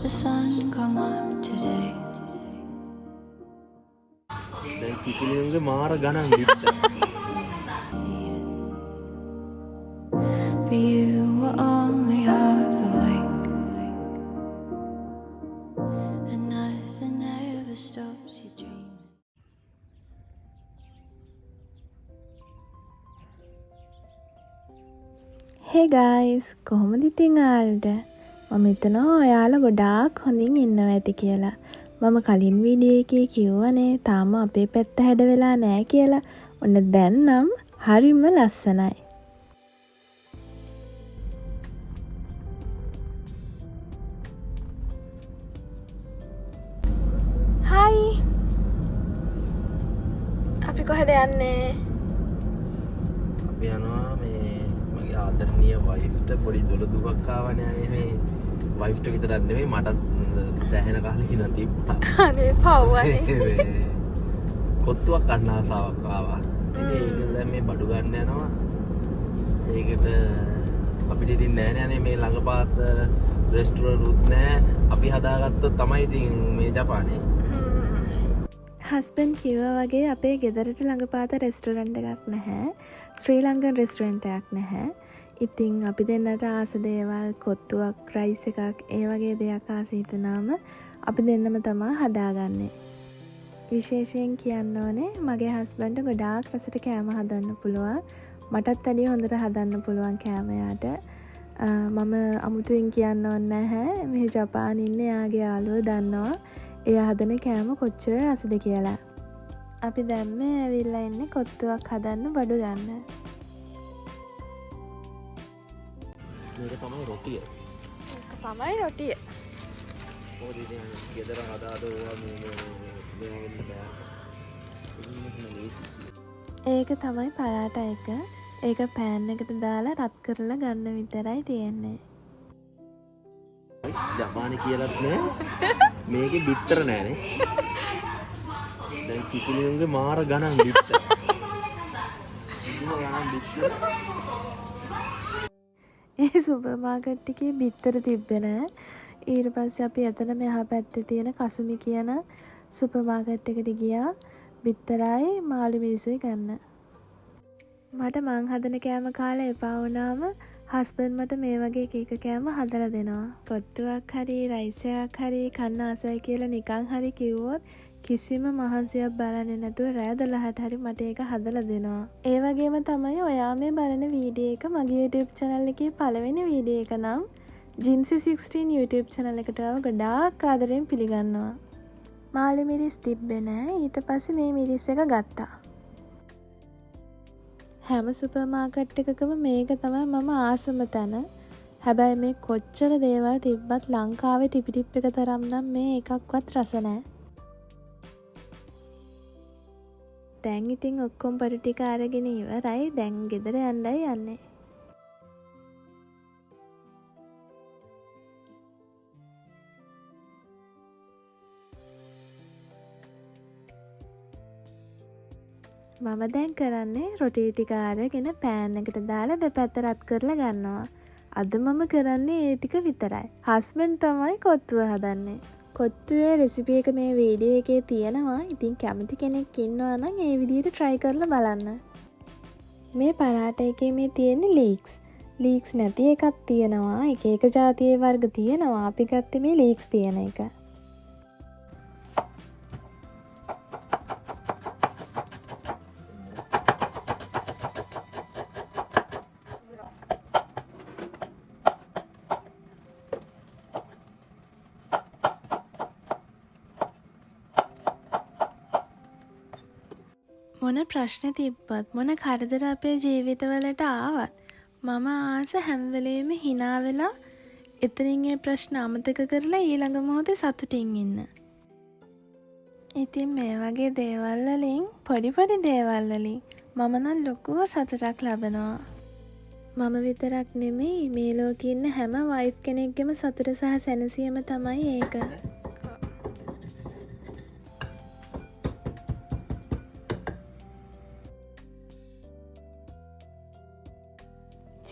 the sun come up today? දැන් කිකිලියුන්ගේ මාර ගණන් දිත්ත. But you were only half awake, and nothing ever stops you dreaming. Hey guys, කොහොමද ඉතින් ආල්ද? මම හිතනවා ඔයාලා ගොඩාක් හොඳින් ඉන්නවා ඇති කියලා. මම කලින් වීඩියෝ එකේ කිව්වනේ තාම අපේ පැත්ත හැඩ වෙලා නැහැ කියලා. ඔන්න දැන් නම් හරිම ලස්සනයි. Hi. අපි කොහෙද යන්නේ? අපි යනවා මේ මගේ ආදරණීය වයිෆ්ට පොඩි දොළදුවක් ආවනේ අනේ මේ වයිෆ්ට විතරක් නෙමෙයි මටත් සෑහෙන කාලෙකින් තිබ්බා. අනේ පව්වනේ. කොත්තුවක් ගන්න ආසාවක් ආවා. ඉතින් ඒක දැන් මේ බඩු ගන්න යනවා. ඒකට අපිට ඉතින් නෑනේ අනේ මේ ළඟපාත රෙස්ටුරන්ට් උත් නෑ. අපි හදාගත්තොත් තමයි ඉතින් මේ ජපානේ. හස්බන්ඩ් කිව්වා වගේ අපේ ගෙදරට ළඟපාත රෙස්ටුරන්ට් එකක් නැහැ. ශ්‍රී ලංකන් රෙස්ටුරන්ට් එකක් නැහැ. ඉතින් අපි දෙන්නට ආස දේවල් කොත්තුවක් රයිස් එකක් ඒ වගේ දෙයක් ආස හිතුනාම අපි දෙන්නම තමයි හදාගන්නේ. විශේෂයෙන් කියන්න ඕනේ මගේ හස්බන්ඩ් ගොඩාක් රසට කෑම හදන්න පුළුවන්. මටත් වැඩිය හොඳට හදන්න පුළුවන් කෑම යාට. මම අමුතුවෙන් කියන්න ඕනේ නැහැ. මේ ජපානයේ ඉන්න යාගේ යාළුවෝ දන්නවා එයා හදන කෑම කොච්චර රසද කියලා. අපි දැන් මේ ඇවිල්ලා ඉන්නේ කොත්තුවක් හදන්න බඩු ගන්න. මේක තමයි රොටිය. ඒක තමයි රොටිය. මොකද ඉතින් ගෙදර හදාදෝවා මේ වෙන්න බෑ. ඒක තමයි පරාටා එක. ඒක පෑන් එකට දාලා රත් කරලා ගන්න විතරයි තියෙන්නේ. ජපානි කියලත් නෑ. මේකේ බිත්තර නෑනේ. දැන් කිකිලියුන්ගේ මාර ගණන් බිත්තර. ඒ සුපර් මාකට් එකේ බිත්තර තිබ්බේ නෑ. ඊට පස්සේ අපි එතන මෙහා පැත්තේ තියෙන කසුමි කියන සුපර් මාකට් එකට ගියා. බිත්තරයි මාළු මිරිසුයි ගන්න. මට මං හදන කෑම කාලා එපා වුණාම හස්බන්ඩ් මට මේ වගේ එක එක කෑම හදලා දෙනවා. කොත්තුවක් හරි රයිස් එකක් හරි කන්න ආසයි කියලා නිකන් හරි කිව්වොත් කිසිම මහන්සියක් බලන්නේ නැතුව රෑ 12ට හරි මට ඒක හදලා දෙනවා. ඒ වගේම තමයි ඔයා මේ බලන වීඩියෝ එක මගේ YouTube channel එකේ පළවෙනි වීඩියෝ එක නම් Jinsei 16 YouTube channel එකට ගොඩාක් ආදරෙන් පිළිගන්නවා. මාළු මිරිස් තිබ්බේ නෑ. ඊට පස්සේ මේ මිරිස් එක ගත්තා. හැම සුපර් මාකට් එකකම මේක තමයි මම ආසම තැන. හැබැයි මේ කොච්චර දේවල් තිබ්බත් ලංකාවේ ටිපිටිප් එක තරම් නම් මේ එකක්වත් රස නෑ. දැන් ඉතින් ඔක්කොම පරි ටික අරගෙන ඉවරයි. දැන් ගෙදර යන්නයි යන්නේ. මම දැන් කරන්නේ රොටි ටික අරගෙන පෑන් එකට දාලා දෙපැත්ත රත් කරලා ගන්නවා. අද මම කරන්නේ ඒ ටික විතරයි. හස්බන්ඩ් තමයි කොත්තුව හදන්නේ. කොත්තුවේ රෙසිපි එක මේ වීඩියෝ එකේ තියෙනවා. ඉතින් කැමති කෙනෙක් ඉන්නවා නම් ඒ විදිහට try කරලා බලන්න. මේ පරාටා එකේ මේ තියෙන්නේ ලීක්ස්. ලීක්ස් නැති එකක් තියෙනවා. එක එක જાතියේ වර්ග තියෙනවා. අපි ගත්තේ මේ ලීක්ස් තියෙන එක. මොන ප්‍රශ්න තිබ්බත් මොන කරදර අපේ ජීවිතවලට ආවත් මම ආස හැම වෙලේම hina වෙලා එතනින් ඒ ප්‍රශ්න අමතක කරලා ඊළඟ මොහොතේ සතුටින් ඉන්න. ඉතින් මේ වගේ දේවල් වලින් පොඩි දේවල් වලින් මම නම් ලොකුව සතුටක් ලබනවා. මම විතරක් නෙමෙයි මේ ලෝකේ ඉන්න හැම වයිෆ් කෙනෙක්ගේම සතුට සහ සැනසීම තමයි ඒක.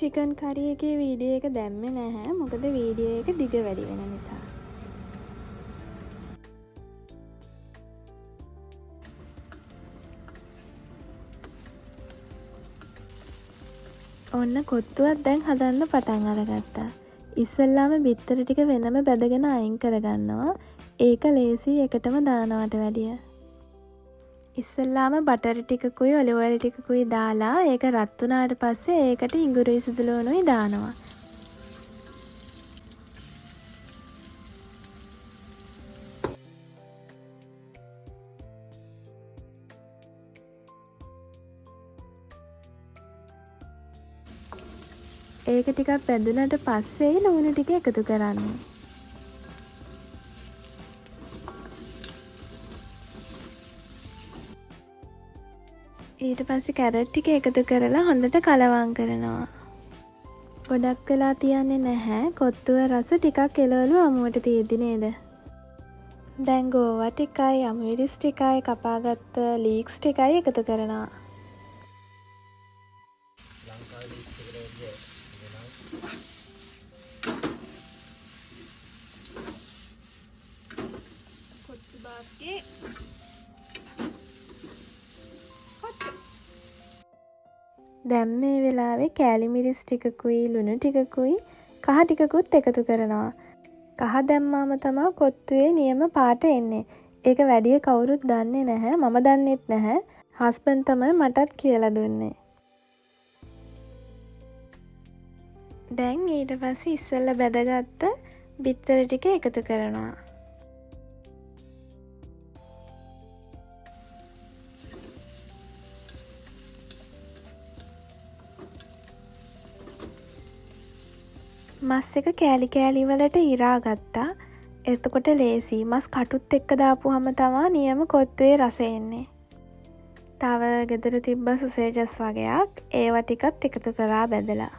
චිකන් කරි එකේ වීඩියෝ එක දැම්මේ නැහැ. මොකද වීඩියෝ එක දිග වැඩි වෙන නිසා. ඔන්න කොත්තුවත් දැන් හදන්න පටන් අරගත්තා. ඉස්සෙල්ලාම බිත්තර ටික වෙනම බැදගෙන අයින් කරගන්නවා. ඒක ලේසි එකටම දානවට වැඩිය. ඉස්සෙල්ලාම බටර් ටිකකුයි ඔලිව් ඔයිල් ටිකකුයි දාලා ඒක රත් වුණාට පස්සේ ඒකට ඉඟුරුයි සුදුලුණුයි දානවා. ඒක ටිකක් බැඳුනට පස්සේ ලුණු ටික එකතු කරන්න. ඊට පස්සේ කැරට් ටික එකතු කරලා හොඳට කලවම් කරනවා. ගොඩක් වෙලා තියන්නේ නැහැ. කොත්තුව රස ටිකක් එළවලු අමුවට තියෙදි නේද? දැන් ගෝවා ටිකයි අමුවිරිස් ටිකයි කපාගත්ත ලීක්ස් ටිකයි එකතු කරනවා. දැන් මේ වෙලාවේ කෑලි මිරිස් ටිකකුයි ලුණු ටිකකුයි කහ ටිකකුත් එකතු කරනවා. කහ දැම්මාම තමයි කොත්තුවේ නියම පාට එන්නේ. ඒක වැඩිය කවුරුත් දන්නේ නැහැ. මම දන්නෙත් නැහැ. හස්බන්ඩ් තමයි මටත් කියලා දුන්නේ. දැන් ඊට පස්සේ ඉස්සෙල්ලා බැදගත්ත බිත්තර ටික එකතු කරනවා. මස් එක කෑලි කෑලි වලට ඉරා ගත්තා. එතකොට ලේසි. මස් කටුත් එක්ක දාපුවම තමයි නියම කොත්තුවේ රස එන්නේ. තව ගෙදර තිබ්බ සොසේජස් වගේක් ඒවා ටිකත් එකතු කරා බැදලා.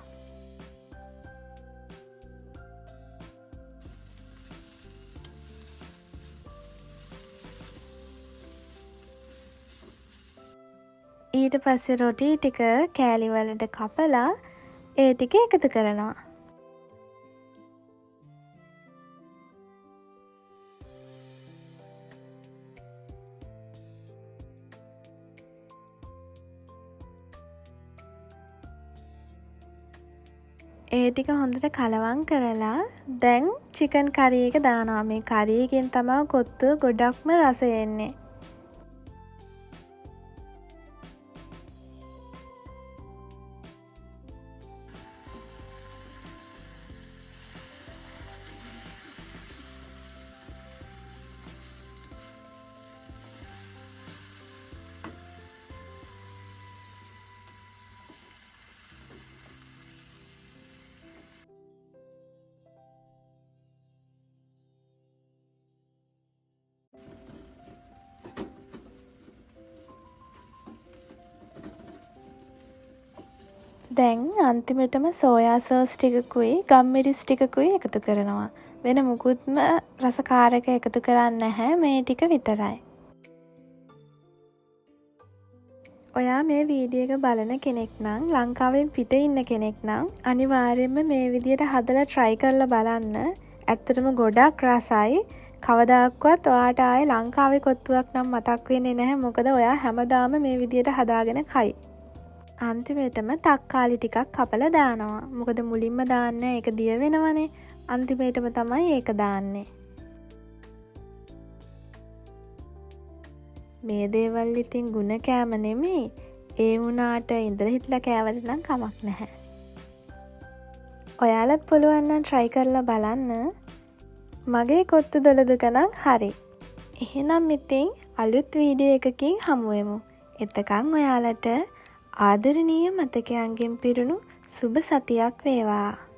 ඊට පස්සේ රොටි ටික කෑලි වලට කපලා ඒ ටික එකතු කරනවා. ඒ ටික හොඳට කලවම් කරලා දැන් චිකන් කරි එක දානවා. මේ කරි එකෙන් තමයි කොත්තුව ගොඩක්ම රස එන්නේ. දැන් අන්තිමටම සෝයා සෝස් ටිකකුයි ගම්මිරිස් ටිකකුයි එකතු කරනවා. වෙන මුකුත්ම රසකාරක එකතු කරන්නේ නැහැ. මේ ටික විතරයි. ඔයා මේ වීඩියෝ එක බලන කෙනෙක් නම් ලංකාවෙන් පිට ඉන්න කෙනෙක් නම් අනිවාර්යයෙන්ම මේ විදියට හදලා try කරලා බලන්න. ඇත්තටම ගොඩක් රසයි. කවදාක්වත් ඔයාට ආයේ ලංකාවේ කොත්තුවක් නම් මතක් වෙන්නේ නැහැ. මොකද ඔයා හැමදාම මේ විදියට හදාගෙන කයි. අන්තිමේටම තක්කාලි ටිකක් කපලා දානවා. මොකද මුලින්ම දාන්න ඒක දිය වෙනවනේ. අන්තිමේටම තමයි ඒක දාන්නේ. මේ දේවල් ඉතින් ගුණ කෑම නෙමෙයි. ඒ වුණාට ඉඳලා හිටලා කෑවට නම් කමක් නැහැ. ඔයාලත් පුළුවන් නම් try කරලා බලන්න. මගේ කොත්තු 12 නම් හරි. එහෙනම් ඉතින් අලුත් වීඩියෝ එකකින් හමු වෙමු. එතකන් ඔයාලට ආදරණීය මතකයන්ගෙන් පිරුණු සුබ සතියක් වේවා.